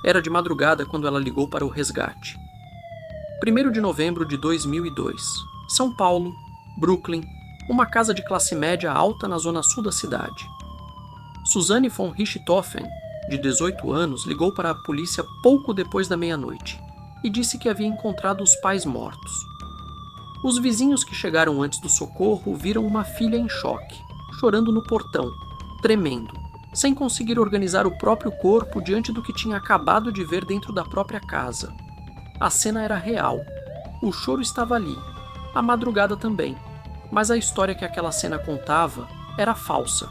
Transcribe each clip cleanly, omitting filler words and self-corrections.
Era de madrugada quando ela ligou para o resgate. 1º de novembro de 2002. São Paulo, Brooklyn, uma casa de classe média alta na zona sul da cidade. Suzanne von Richthofen, de 18 anos, ligou para a polícia pouco depois da meia-noite e disse que havia encontrado os pais mortos. Os vizinhos que chegaram antes do socorro viram uma filha em choque, chorando no portão, tremendo, sem conseguir organizar o próprio corpo diante do que tinha acabado de ver dentro da própria casa. A cena era real. O choro estava ali, a madrugada também, mas a história que aquela cena contava era falsa.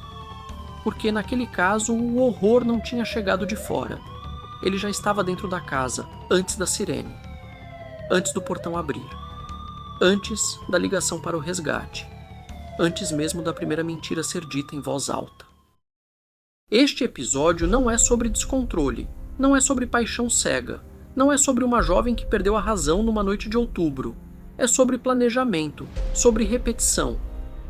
Porque naquele caso o horror não tinha chegado de fora. Ele já estava dentro da casa, antes da sirene. Antes do portão abrir. Antes da ligação para o resgate. Antes mesmo da primeira mentira ser dita em voz alta. Este episódio não é sobre descontrole, não é sobre paixão cega, não é sobre uma jovem que perdeu a razão numa noite de outubro. É sobre planejamento, sobre repetição,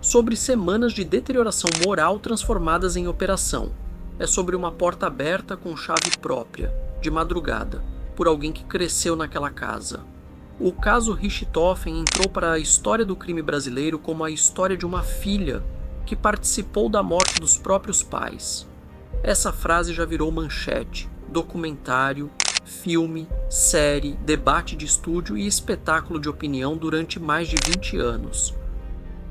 sobre semanas de deterioração moral transformadas em operação. É sobre uma porta aberta com chave própria, de madrugada, por alguém que cresceu naquela casa. O caso Richthofen entrou para a história do crime brasileiro como a história de uma filha que participou da morte dos próprios pais. Essa frase já virou manchete, documentário, filme, série, debate de estúdio e espetáculo de opinião durante mais de 20 anos.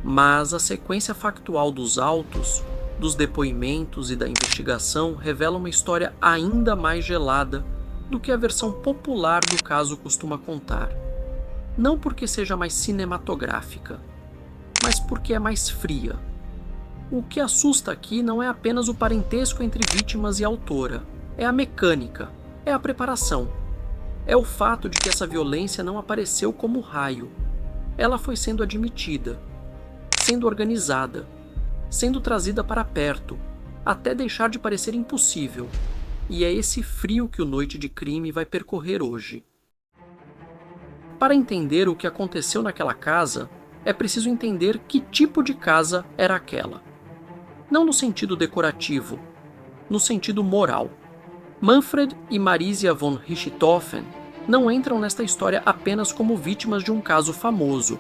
Mas a sequência factual dos autos, dos depoimentos e da investigação revela uma história ainda mais gelada do que a versão popular do caso costuma contar. Não porque seja mais cinematográfica, mas porque é mais fria. O que assusta aqui não é apenas o parentesco entre vítimas e autora, é a mecânica, é a preparação. É o fato de que essa violência não apareceu como raio. Ela foi sendo admitida, sendo organizada, sendo trazida para perto, até deixar de parecer impossível. E é esse frio que o Noite de Crime vai percorrer hoje. Para entender o que aconteceu naquela casa, é preciso entender que tipo de casa era aquela. Não no sentido decorativo, no sentido moral. Manfred e Marisia von Richthofen não entram nesta história apenas como vítimas de um caso famoso.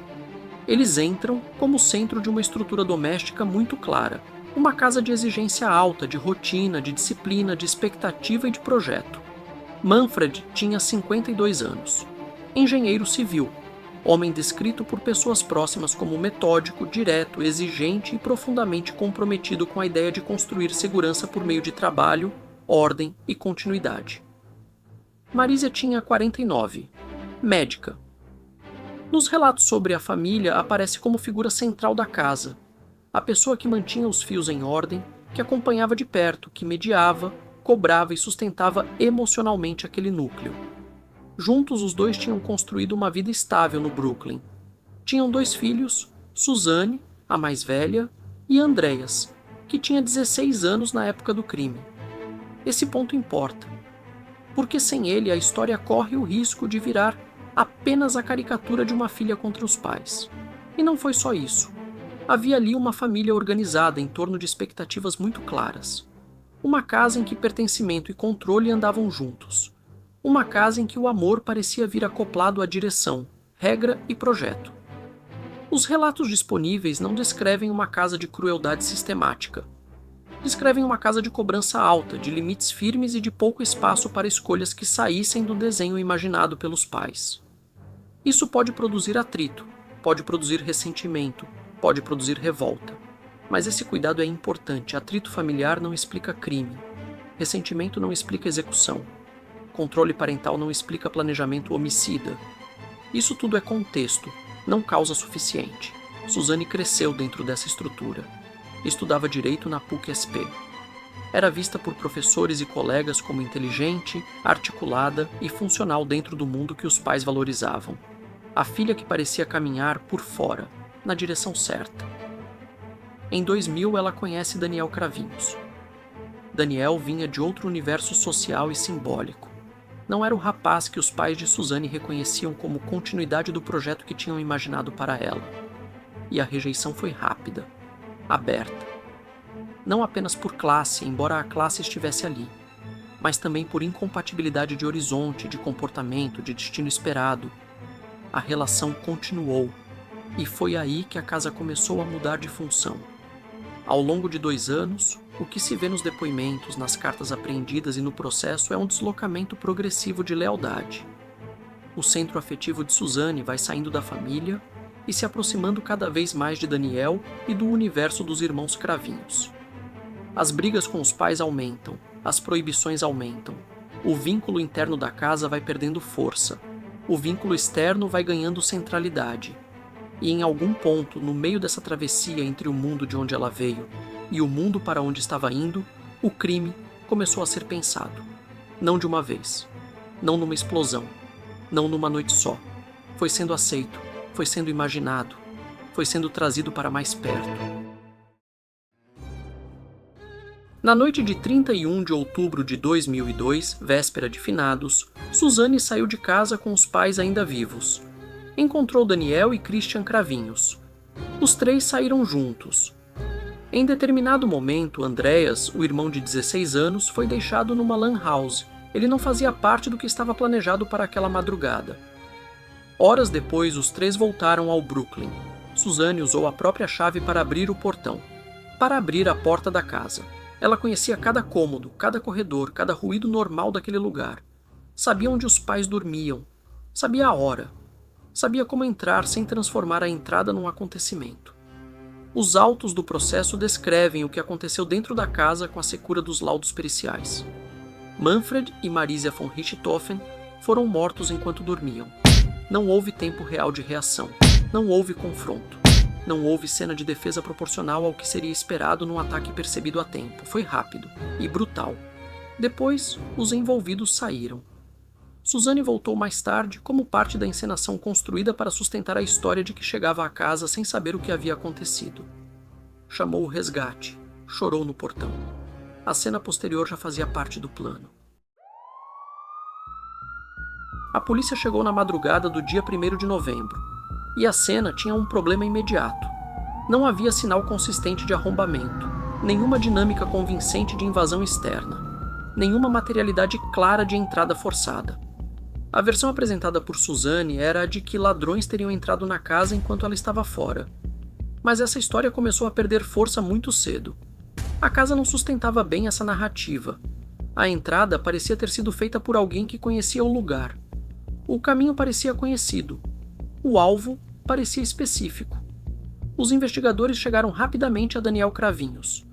Eles entram como centro de uma estrutura doméstica muito clara, uma casa de exigência alta, de rotina, de disciplina, de expectativa e de projeto. Manfred tinha 52 anos. Engenheiro civil, homem descrito por pessoas próximas como metódico, direto, exigente e profundamente comprometido com a ideia de construir segurança por meio de trabalho, ordem e continuidade. Marisia tinha 49, médica. Nos relatos sobre a família aparece como figura central da casa, a pessoa que mantinha os fios em ordem, que acompanhava de perto, que mediava, cobrava e sustentava emocionalmente aquele núcleo. Juntos os dois tinham construído uma vida estável no Brooklyn. Tinham 2 filhos, Suzanne, a mais velha, e Andreas, que tinha 16 anos na época do crime. Esse ponto importa, porque sem ele a história corre o risco de virar apenas a caricatura de uma filha contra os pais. E não foi só isso. Havia ali uma família organizada em torno de expectativas muito claras. Uma casa em que pertencimento e controle andavam juntos. Uma casa em que o amor parecia vir acoplado à direção, regra e projeto. Os relatos disponíveis não descrevem uma casa de crueldade sistemática. Descrevem uma casa de cobrança alta, de limites firmes e de pouco espaço para escolhas que saíssem do desenho imaginado pelos pais. Isso pode produzir atrito, pode produzir ressentimento, pode produzir revolta. Mas esse cuidado é importante. Atrito familiar não explica crime. Ressentimento não explica execução. Controle parental não explica planejamento homicida. Isso tudo é contexto, não causa suficiente. Suzanne cresceu dentro dessa estrutura. Estudava direito na PUC-SP. Era vista por professores e colegas como inteligente, articulada e funcional dentro do mundo que os pais valorizavam. A filha que parecia caminhar por fora, na direção certa. Em 2000, ela conhece Daniel Cravinhos. Daniel vinha de outro universo social e simbólico. Não era o rapaz que os pais de Suzanne reconheciam como continuidade do projeto que tinham imaginado para ela. E a rejeição foi rápida, aberta. Não apenas por classe, embora a classe estivesse ali, mas também por incompatibilidade de horizonte, de comportamento, de destino esperado. A relação continuou, e foi aí que a casa começou a mudar de função. Ao longo de 2 anos, o que se vê nos depoimentos, nas cartas apreendidas e no processo é um deslocamento progressivo de lealdade. O centro afetivo de Suzane vai saindo da família e se aproximando cada vez mais de Daniel e do universo dos irmãos Cravinhos. As brigas com os pais aumentam, as proibições aumentam, o vínculo interno da casa vai perdendo força, o vínculo externo vai ganhando centralidade. E em algum ponto, no meio dessa travessia entre o mundo de onde ela veio e o mundo para onde estava indo, o crime começou a ser pensado. Não de uma vez, não numa explosão, não numa noite só. Foi sendo aceito, foi sendo imaginado, foi sendo trazido para mais perto. Na noite de 31 de outubro de 2002, véspera de finados, Suzane saiu de casa com os pais ainda vivos. Encontrou Daniel e Christian Cravinhos. Os 3 saíram juntos. Em determinado momento, Andreas, o irmão de 16 anos, foi deixado numa lan house. Ele não fazia parte do que estava planejado para aquela madrugada. Horas depois, os 3 voltaram ao Brooklyn. Suzane usou a própria chave para abrir o portão, para abrir a porta da casa. Ela conhecia cada cômodo, cada corredor, cada ruído normal daquele lugar. Sabia onde os pais dormiam. Sabia a hora. Sabia como entrar sem transformar a entrada num acontecimento. Os autos do processo descrevem o que aconteceu dentro da casa com a secura dos laudos periciais. Manfred e Marisia von Richthofen foram mortos enquanto dormiam. Não houve tempo real de reação. Não houve confronto. Não houve cena de defesa proporcional ao que seria esperado num ataque percebido a tempo. Foi rápido e brutal. Depois, os envolvidos saíram. Suzane voltou mais tarde como parte da encenação construída para sustentar a história de que chegava à casa sem saber o que havia acontecido. Chamou o resgate. Chorou no portão. A cena posterior já fazia parte do plano. A polícia chegou na madrugada do dia 1º de novembro, e a cena tinha um problema imediato. Não havia sinal consistente de arrombamento, nenhuma dinâmica convincente de invasão externa, nenhuma materialidade clara de entrada forçada. A versão apresentada por Suzane era a de que ladrões teriam entrado na casa enquanto ela estava fora. Mas essa história começou a perder força muito cedo. A casa não sustentava bem essa narrativa. A entrada parecia ter sido feita por alguém que conhecia o lugar. O caminho parecia conhecido. O alvo parecia específico. Os investigadores chegaram rapidamente a Daniel Cravinhos.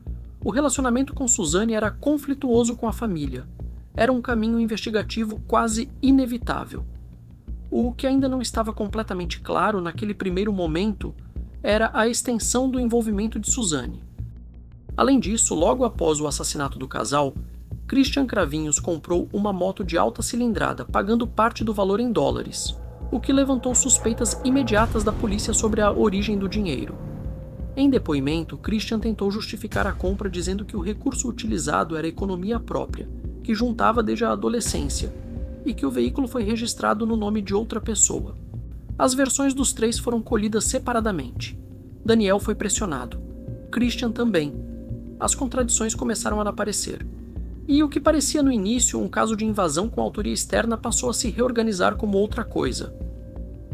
O relacionamento com Suzane era conflituoso com a família. Era um caminho investigativo quase inevitável. O que ainda não estava completamente claro naquele primeiro momento era a extensão do envolvimento de Suzane. Além disso, logo após o assassinato do casal, Christian Cravinhos comprou uma moto de alta cilindrada, pagando parte do valor em dólares, o que levantou suspeitas imediatas da polícia sobre a origem do dinheiro. Em depoimento, Christian tentou justificar a compra dizendo que o recurso utilizado era economia própria, que juntava desde a adolescência, e que o veículo foi registrado no nome de outra pessoa. As versões dos 3 foram colhidas separadamente. Daniel foi pressionado. Christian também. As contradições começaram a aparecer. E o que parecia no início um caso de invasão com autoria externa passou a se reorganizar como outra coisa.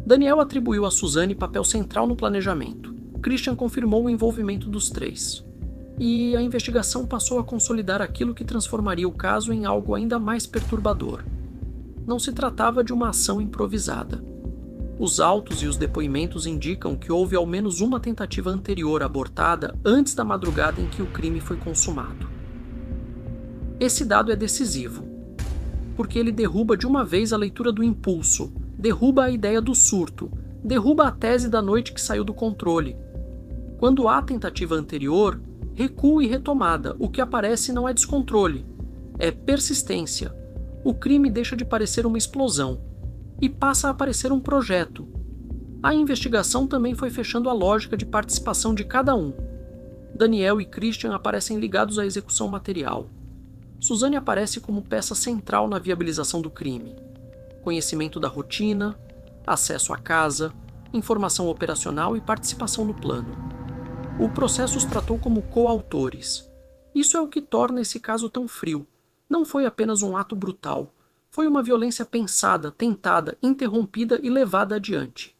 Daniel atribuiu a Suzane papel central no planejamento. Christian confirmou o envolvimento dos 3. E a investigação passou a consolidar aquilo que transformaria o caso em algo ainda mais perturbador. Não se tratava de uma ação improvisada. Os autos e os depoimentos indicam que houve ao menos uma tentativa anterior abortada antes da madrugada em que o crime foi consumado. Esse dado é decisivo, porque ele derruba de uma vez a leitura do impulso, derruba a ideia do surto, derruba a tese da noite que saiu do controle. Quando há tentativa anterior, recuo e retomada, o que aparece não é descontrole, é persistência. O crime deixa de parecer uma explosão e passa a parecer um projeto. A investigação também foi fechando a lógica de participação de cada um. Daniel e Christian aparecem ligados à execução material. Suzane aparece como peça central na viabilização do crime. Conhecimento da rotina, acesso à casa, informação operacional e participação no plano. O processo os tratou como coautores. Isso é o que torna esse caso tão frio. não foi apenas um ato brutal, foi uma violência pensada, tentada, interrompida e levada adiante.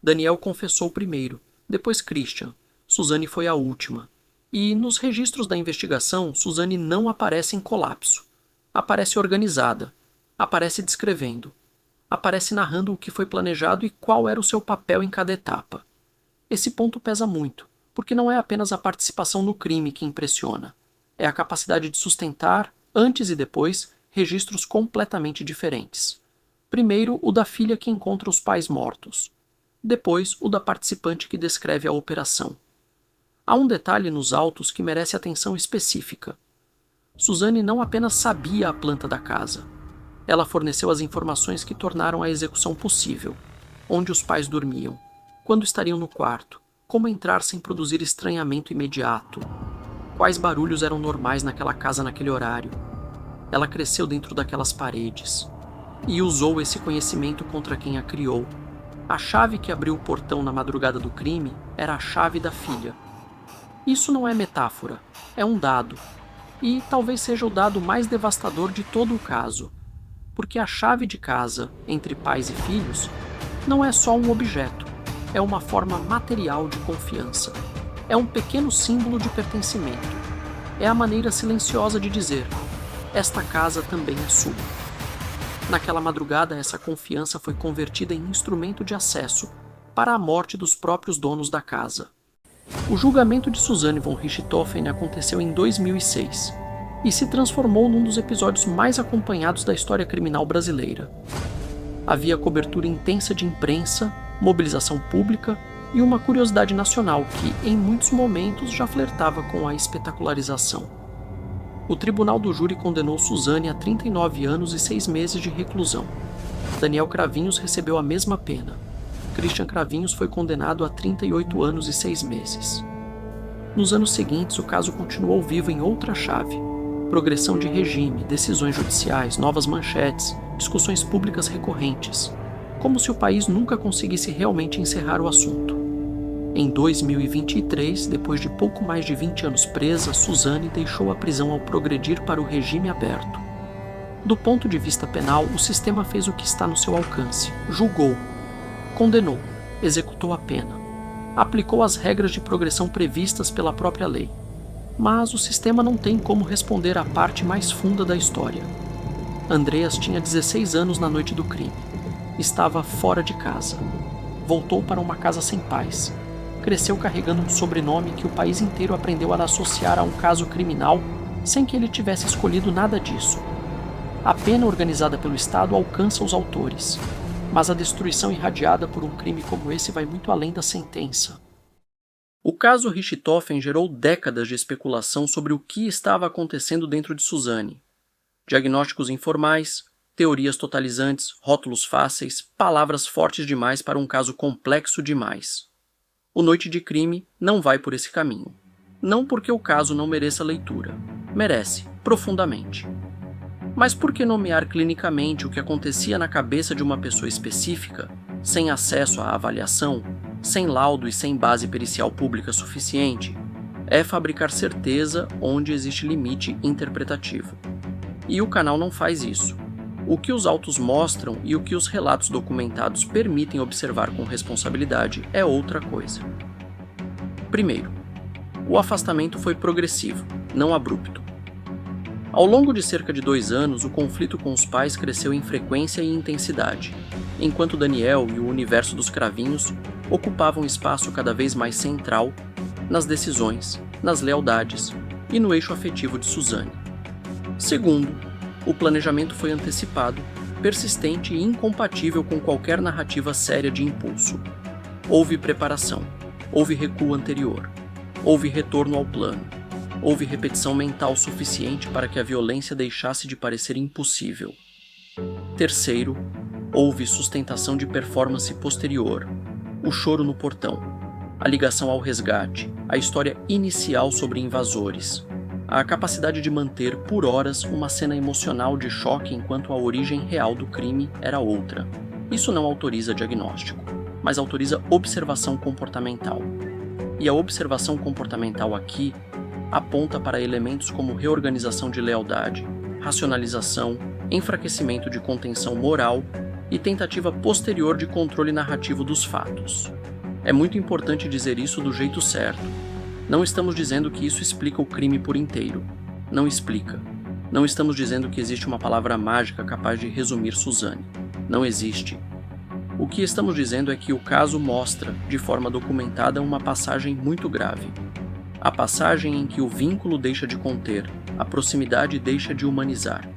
Daniel confessou primeiro, depois Christian. Suzane foi a última. E, nos registros da investigação, Suzane não aparece em colapso. Aparece organizada. Aparece descrevendo. Aparece narrando o que foi planejado e qual era o seu papel em cada etapa. Esse ponto pesa muito, porque não é apenas a participação no crime que impressiona. É a capacidade de sustentar, antes e depois, registros completamente diferentes. Primeiro, o da filha que encontra os pais mortos. Depois, o da participante que descreve a operação. Há um detalhe nos autos que merece atenção específica. Suzane não apenas sabia a planta da casa. Ela forneceu as informações que tornaram a execução possível. Onde os pais dormiam, quando estariam no quarto, como entrar sem produzir estranhamento imediato, quais barulhos eram normais naquela casa naquele horário. Ela cresceu dentro daquelas paredes e usou esse conhecimento contra quem a criou. A chave que abriu o portão na madrugada do crime era a chave da filha. Isso não é metáfora, é um dado. E talvez seja o dado mais devastador de todo o caso. Porque a chave de casa, entre pais e filhos, não é só um objeto, é uma forma material de confiança. É um pequeno símbolo de pertencimento. É a maneira silenciosa de dizer: esta casa também é sua. Naquela madrugada, essa confiança foi convertida em instrumento de acesso para a morte dos próprios donos da casa. O julgamento de Suzane von Richthofen aconteceu em 2006 e se transformou num dos episódios mais acompanhados da história criminal brasileira. Havia cobertura intensa de imprensa, mobilização pública e uma curiosidade nacional que, em muitos momentos, já flertava com a espetacularização. O tribunal do júri condenou Suzane a 39 anos e 6 meses de reclusão. Daniel Cravinhos recebeu a mesma pena. Christian Cravinhos foi condenado a 38 anos e 6 meses. Nos anos seguintes, o caso continuou vivo em outra chave. Progressão de regime, decisões judiciais, novas manchetes, discussões públicas recorrentes. Como se o país nunca conseguisse realmente encerrar o assunto. Em 2023, depois de pouco mais de 20 anos presa, Suzane deixou a prisão ao progredir para o regime aberto. Do ponto de vista penal, o sistema fez o que está no seu alcance. Julgou, condenou, executou a pena. Aplicou as regras de progressão previstas pela própria lei. Mas o sistema não tem como responder à parte mais funda da história. Andreas tinha 16 anos na noite do crime. Estava fora de casa. Voltou para uma casa sem pais. Cresceu carregando um sobrenome que o país inteiro aprendeu a associar a um caso criminal sem que ele tivesse escolhido nada disso. A pena organizada pelo Estado alcança os autores, mas a destruição irradiada por um crime como esse vai muito além da sentença. O caso Richthofen gerou décadas de especulação sobre o que estava acontecendo dentro de Suzane. Diagnósticos informais, teorias totalizantes, rótulos fáceis, palavras fortes demais para um caso complexo demais. O Noite de Crime não vai por esse caminho. Não porque o caso não mereça leitura. Merece, profundamente. Mas por que nomear clinicamente o que acontecia na cabeça de uma pessoa específica, sem acesso à avaliação, sem laudo e sem base pericial pública suficiente, é fabricar certeza onde existe limite interpretativo. E o canal não faz isso. O que os autos mostram e o que os relatos documentados permitem observar com responsabilidade é outra coisa. Primeiro, o afastamento foi progressivo, não abrupto. Ao longo de cerca de 2 anos, o conflito com os pais cresceu em frequência e intensidade, enquanto Daniel e o universo dos Cravinhos ocupavam espaço cada vez mais central nas decisões, nas lealdades e no eixo afetivo de Suzane. Segundo, o planejamento foi antecipado, persistente e incompatível com qualquer narrativa séria de impulso. Houve preparação, houve recuo anterior, houve retorno ao plano, houve repetição mental suficiente para que a violência deixasse de parecer impossível. Terceiro, houve sustentação de performance posterior, o choro no portão, a ligação ao resgate, a história inicial sobre invasores, a capacidade de manter por horas uma cena emocional de choque enquanto a origem real do crime era outra. Isso não autoriza diagnóstico, mas autoriza observação comportamental. E a observação comportamental aqui aponta para elementos como reorganização de lealdade, racionalização, enfraquecimento de contenção moral e tentativa posterior de controle narrativo dos fatos. É muito importante dizer isso do jeito certo. Não estamos dizendo que isso explica o crime por inteiro. Não explica. Não estamos dizendo que existe uma palavra mágica capaz de resumir Suzane. Não existe. O que estamos dizendo é que o caso mostra, de forma documentada, uma passagem muito grave. A passagem em que o vínculo deixa de conter, a proximidade deixa de humanizar,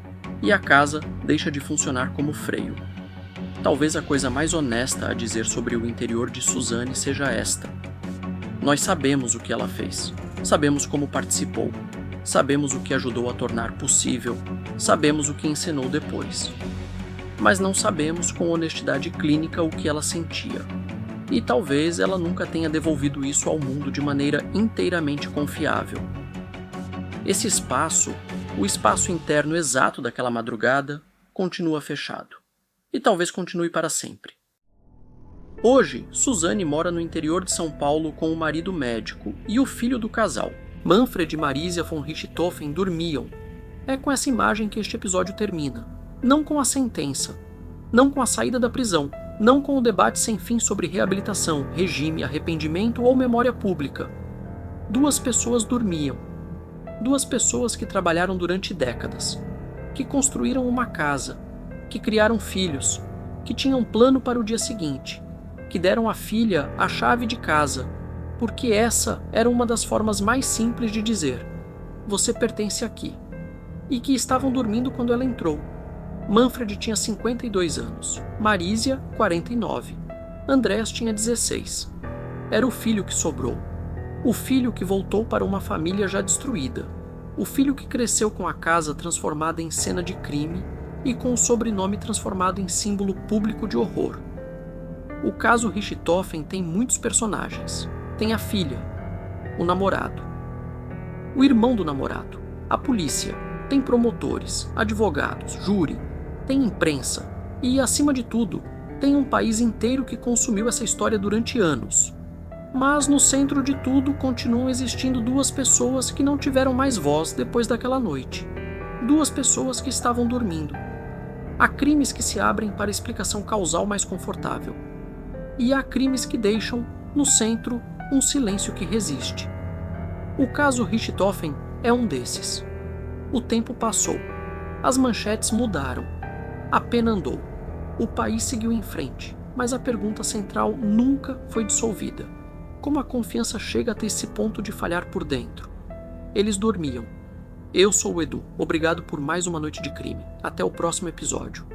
e a casa deixa de funcionar como freio. Talvez a coisa mais honesta a dizer sobre o interior de Suzane seja esta. Nós sabemos o que ela fez, sabemos como participou, sabemos o que ajudou a tornar possível, sabemos o que encenou depois. Mas não sabemos com honestidade clínica o que ela sentia. E talvez ela nunca tenha devolvido isso ao mundo de maneira inteiramente confiável. Esse espaço, o espaço interno exato daquela madrugada, continua fechado. E talvez continue para sempre. Hoje, Suzane mora no interior de São Paulo com o marido médico e o filho do casal. Manfred e Marisia von Richthofen dormiam. É com essa imagem que este episódio termina. Não com a sentença, não com a saída da prisão, não com o debate sem fim sobre reabilitação, regime, arrependimento ou memória pública. Duas pessoas dormiam. Duas pessoas que trabalharam durante décadas, que construíram uma casa, que criaram filhos, que tinham plano para o dia seguinte, que deram à filha a chave de casa, porque essa era uma das formas mais simples de dizer: você pertence aqui. E que estavam dormindo quando ela entrou. Manfred tinha 52 anos, Marisia, 49. Andrés tinha 16. Era o filho que sobrou. O filho que voltou para uma família já destruída. O filho que cresceu com a casa transformada em cena de crime e com o sobrenome transformado em símbolo público de horror. O caso Richthofen tem muitos personagens. Tem a filha, o namorado, o irmão do namorado, a polícia, tem promotores, advogados, júri, tem imprensa e, acima de tudo, tem um país inteiro que consumiu essa história durante anos. Mas no centro de tudo continuam existindo duas pessoas que não tiveram mais voz depois daquela noite. Duas pessoas que estavam dormindo. Há crimes que se abrem para explicação causal mais confortável. E há crimes que deixam, no centro, um silêncio que resiste. O caso Richthofen é um desses. O tempo passou. As manchetes mudaram. A pena andou. O país seguiu em frente, mas a pergunta central nunca foi dissolvida. Como a confiança chega até esse ponto de falhar por dentro? Eles dormiam. Eu sou o Edu. Obrigado por mais uma noite de crime. Até o próximo episódio.